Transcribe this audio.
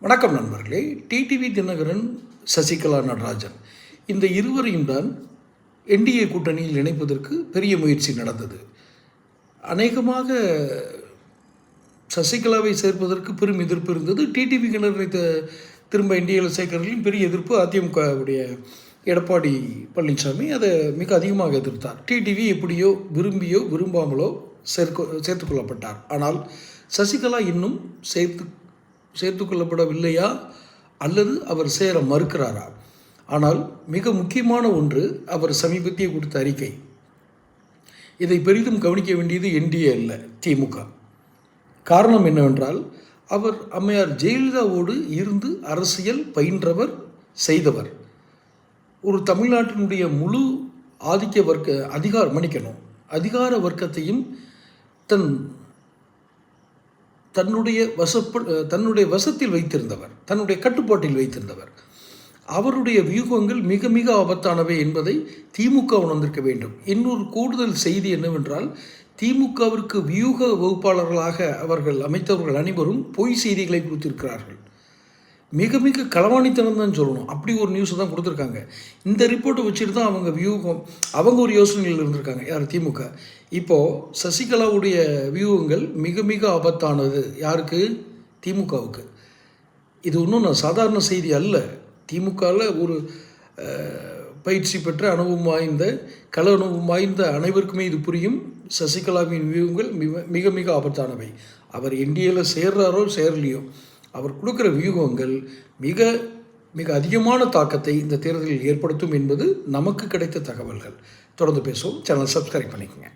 வணக்கம் நண்பர்களே. டிடிவி தினகரன், சசிகலா நடராஜன் இந்த இருவரையும் தான் என்டிஏ கூட்டணியில் இணைப்பதற்கு பெரிய முயற்சி நடந்தது. அநேகமாக சசிகலாவை சேர்ப்பதற்கு பெரும் எதிர்ப்பு இருந்தது. டிடிவி தினகரனை திரும்ப என்டிஏவில் சேர்க்கிறதுலையும் பெரிய எதிர்ப்பு. அதிமுகவுடைய எடப்பாடி பழனிசாமி அதை மிக அதிகமாக எதிர்த்தார். டிடிவி எப்படியோ விரும்பியோ விரும்பாமலோ சேர்த்துக்கொள்ளப்பட்டார். ஆனால் சசிகலா இன்னும் சேர்த்து கொள்ளப்படவில்லையா அல்லது அவர் சேர மறுக்கிறாரா? ஆனால் மிக முக்கியமான ஒன்று அவர் சமீபத்திய கொடுத்த அறிக்கை. இதை பெரிதும் கவனிக்க வேண்டியது என்டிஏ அல்ல, திமுக. காரணம் என்னவென்றால், அவர் அம்மையார் ஜெயலலிதாவோடு இருந்து அரசியல் பயின்றவர், செய்தவர். ஒரு தமிழ்நாட்டினுடைய முழு அதிகார வர்க்கத்தையும் தன்னுடைய வசத்தில் வைத்திருந்தவர், தன்னுடைய கட்டுப்பாட்டில் வைத்திருந்தவர். அவருடைய வியூகங்கள் மிக மிக ஆபத்தானவை என்பதை திமுக உணர்ந்திருக்க வேண்டும். இன்னொரு கூடுதல் செய்தி என்னவென்றால், திமுகவிற்கு வியூக வகுப்பாளர்களாக அவர்கள் அமைத்தவர்கள் அனைவரும் பொய் செய்திகளை கொடுத்திருக்கிறார்கள். மிக மிக களவாணித்தனம் தான் சொல்லணும். அப்படி ஒரு நியூஸ் தான் கொடுத்துருக்காங்க. இந்த ரிப்போர்ட்டை வச்சுட்டு தான் அவங்க ஒரு யோசனையில் இருந்திருக்காங்க. யார்? திமுக. இப்போது சசிகலாவுடைய வியூகங்கள் மிக மிக ஆபத்தானது. யாருக்கு? திமுகவுக்கு. இது ஒன்றும் நான் சாதாரண செய்தி அல்ல. திமுகவில் ஒரு பயிற்சி பெற்ற கள அனுபவம் வாய்ந்த அனைவருக்குமே இது புரியும். சசிகலாவின் வியூகங்கள் மிக மிக ஆபத்தானவை. அவர் என்டிஏவில் சேர்றாரோ சேரலையோ, அவர் கொடுக்குற வியூகங்கள் மிக மிக அதிகமான தாக்கத்தை இந்த தேர்தலில் ஏற்படுத்தும் என்பது நமக்கு கிடைத்த தகவல்கள். தொடர்ந்து பேசுவோம். சேனல் சப்ஸ்கிரைப் பண்ணிக்கோங்க.